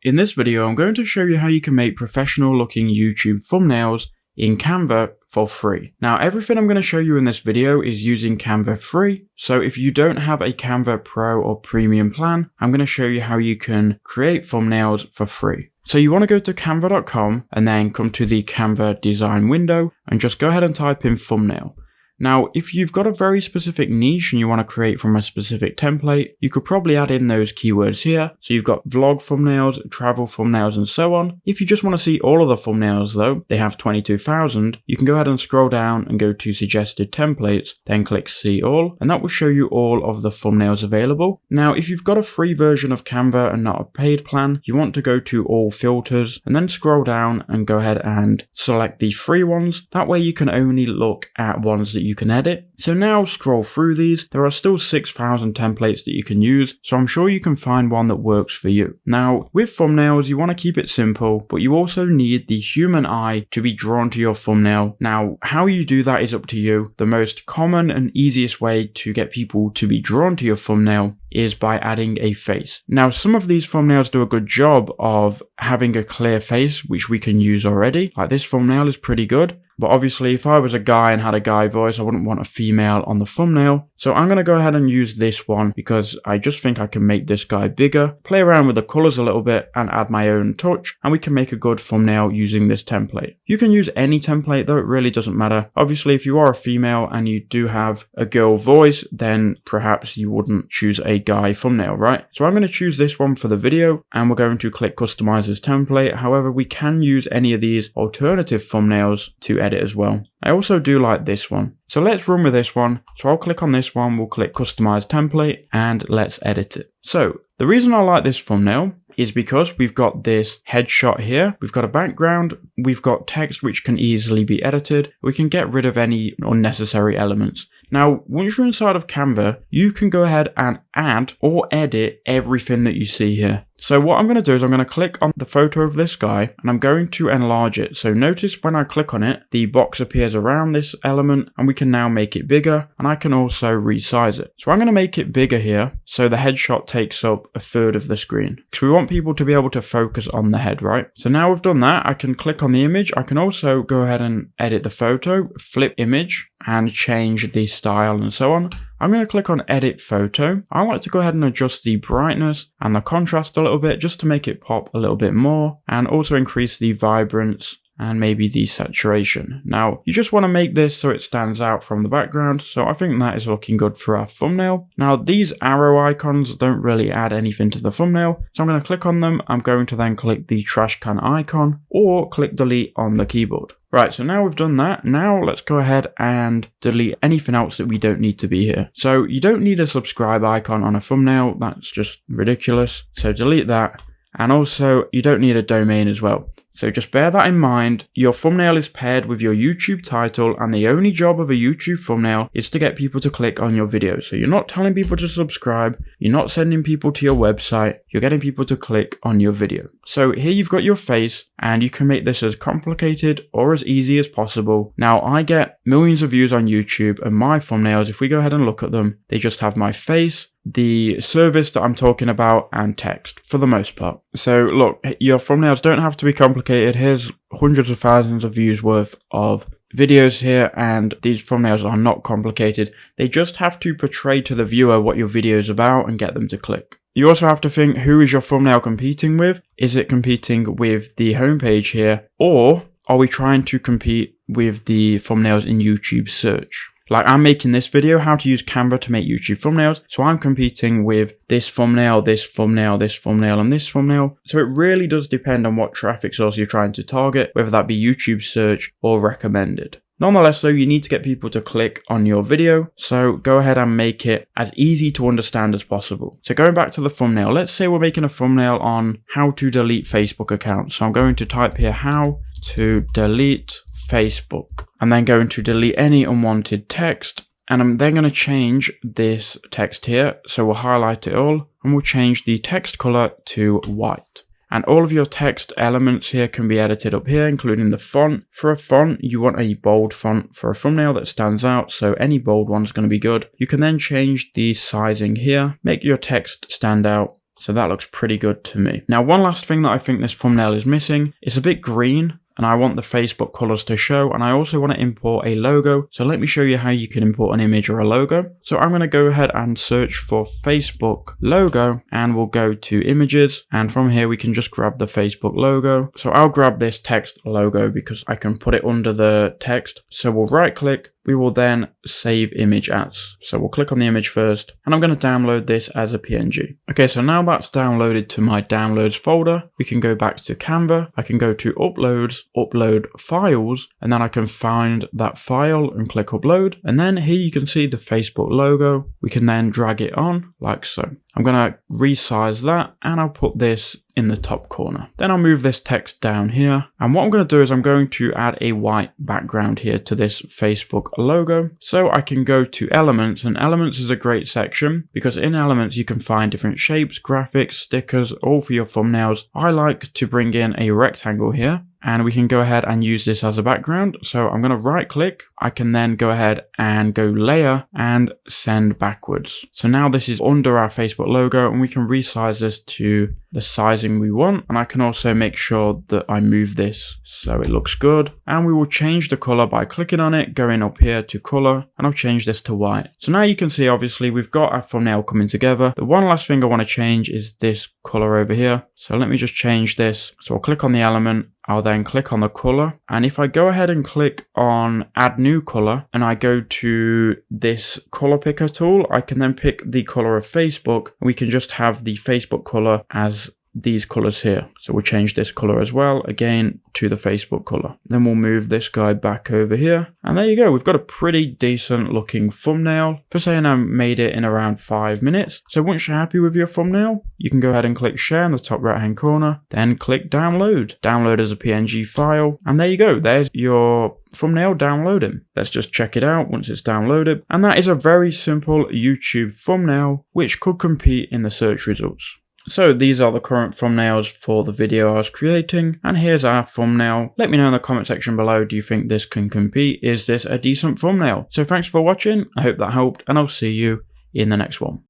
In this video, I'm going to show you how you can make professional looking YouTube thumbnails in Canva for free. Now, everything I'm going to show you in this video is using Canva free. So if you don't have a Canva Pro or Premium plan, I'm going to show you how you can create thumbnails for free. So you want to go to canva.com and then come to the Canva design window and just go ahead and type in thumbnail. Now, if you've got a very specific niche and you want to create from a specific template, you could probably add in those keywords here. So you've got vlog thumbnails, travel thumbnails, and so on. If you just want to see all of the thumbnails though, they have 22,000, you can go ahead and scroll down and go to suggested templates, then click see all, and that will show you all of the thumbnails available. Now, if you've got a free version of Canva and not a paid plan, you want to go to all filters and then scroll down and go ahead and select the free ones. That way you can only look at ones that you can edit. So now scroll through these. There are still 6,000 templates that you can use, so I'm sure you can find one that works for you. Now, with thumbnails, you want to keep it simple, but you also need the human eye to be drawn to your thumbnail. Now, how you do that is up to you. The most common and easiest way to get people to be drawn to your thumbnail is by adding a face. Now, some of these thumbnails do a good job of having a clear face, which we can use already. Like this thumbnail is pretty good. But obviously, if I was a guy and had a guy voice, I wouldn't want a female on the thumbnail. So I'm going to go ahead and use this one because I just think I can make this guy bigger, play around with the colors a little bit and add my own touch, and we can make a good thumbnail using this template. You can use any template though, it really doesn't matter. Obviously, if you are a female and you do have a girl voice, then perhaps you wouldn't choose a guy thumbnail, right? So I'm going to choose this one for the video and we're going to click customize this template. However, we can use any of these alternative thumbnails to edit as well. I also do like this one. So let's run with this one. So I'll click on this one, we'll click customize template and let's edit it. So the reason I like this thumbnail is because we've got this headshot here, we've got a background, we've got text which can easily be edited, we can get rid of any unnecessary elements. Now, once you're inside of Canva, you can go ahead and add or edit everything that you see here. So what I'm going to do is I'm going to click on the photo of this guy and I'm going to enlarge it. So notice when I click on it, the box appears around this element and we can now make it bigger and I can also resize it. So I'm going to make it bigger here so the headshot takes up a third of the screen because we want people to be able to focus on the head, right? So now we've done that, I can click on the image. I can also go ahead and edit the photo, flip image and change the style and so on. I'm going to click on edit photo. I like to go ahead and adjust the brightness and the contrast a little bit just to make it pop a little bit more and also increase the vibrance and maybe the saturation. Now, you just want to make this so it stands out from the background. So I think that is looking good for our thumbnail. Now, these arrow icons don't really add anything to the thumbnail. So I'm going to click on them. I'm going to then click the trash can icon or click delete on the keyboard. Right, so now we've done that. Now let's go ahead and delete anything else that we don't need to be here. So you don't need a subscribe icon on a thumbnail. That's just ridiculous. So delete that. And also you don't need a domain as well. So just bear that in mind. Your thumbnail is paired with your YouTube title and the only job of a YouTube thumbnail is to get people to click on your video. So you're not telling people to subscribe, you're not sending people to your website, you're getting people to click on your video. So here you've got your face and you can make this as complicated or as easy as possible. Now I get millions of views on YouTube and my thumbnails, if we go ahead and look at them, they just have my face, the service that I'm talking about and text for the most part. So look, your thumbnails don't have to be complicated. Here's hundreds of thousands of views worth of videos here and these thumbnails are not complicated. They just have to portray to the viewer what your video is about and get them to click. You also have to think, who is your thumbnail competing with? Is it competing with the homepage here or are we trying to compete with the thumbnails in YouTube search? Like I'm making this video, how to use Canva to make YouTube thumbnails. So I'm competing with this thumbnail, this thumbnail, this thumbnail, and this thumbnail. So it really does depend on what traffic source you're trying to target, whether that be YouTube search or recommended. Nonetheless though, you need to get people to click on your video. So go ahead and make it as easy to understand as possible. So going back to the thumbnail, let's say we're making a thumbnail on how to delete Facebook accounts. So I'm going to type here, how to delete Facebook. I'm then going to delete any unwanted text and I'm then going to change this text here. So we'll highlight it all and we'll change the text color to white. And all of your text elements here can be edited up here, including the font. For a font, you want a bold font for a thumbnail that stands out, so any bold one is going to be good. You can then change the sizing here, make your text stand out. So that looks pretty good to me. Now, one last thing that I think this thumbnail is missing, it's a bit green, and I want the Facebook colors to show, and I also want to import a logo. So let me show you how you can import an image or a logo. So I'm going to go ahead and search for Facebook logo, and we'll go to images, and from here we can just grab the Facebook logo. So I'll grab this text logo because I can put it under the text. So we'll right click. We will then save image as. So we'll click on the image first, and I'm going to download this as a PNG. Okay, so now that's downloaded to my downloads folder, we can go back to Canva. I can go to uploads, upload files, and then I can find that file and click upload. And then here you can see the Facebook logo. We can then drag it on like so. I'm going to resize that, and I'll put this in the top corner. Then I'll move this text down here. And what I'm going to do is I'm going to add a white background here to this Facebook logo. So I can go to elements, and elements is a great section because in elements you can find different shapes, graphics, stickers, all for your thumbnails. I like to bring in a rectangle here, and we can go ahead and use this as a background. So I'm going to right click. I can then go ahead and go layer and send backwards. So now this is under our Facebook logo, and we can resize this to the sizing we want. And I can also make sure that I move this so it looks good. And we will change the color by clicking on it, going up here to color, and I'll change this to white. So now you can see, obviously, we've got our thumbnail coming together. The one last thing I want to change is this color over here. So let me just change this. So I'll click on the element. I'll then click on the color, and if I go ahead and click on add new color and I go to this color picker tool, I can then pick the color of Facebook, and we can just have the Facebook color as these colors here. So we'll change this color as well, again to the Facebook color. Then we'll move this guy back over here, and there you go. We've got a pretty decent looking thumbnail for saying I made it in around 5 minutes. So once you're happy with your thumbnail, you can go ahead and click share in the top right hand corner, then click download. Download as a PNG file, and there you go. There's your thumbnail downloading. Let's just check it out once it's downloaded. And that is a very simple YouTube thumbnail which could compete in the search results. So these are the current thumbnails for the video I was creating, and here's our thumbnail. Let me know in the comment section below, do you think this can compete? Is this a decent thumbnail? So thanks for watching, I hope that helped, and I'll see you in the next one.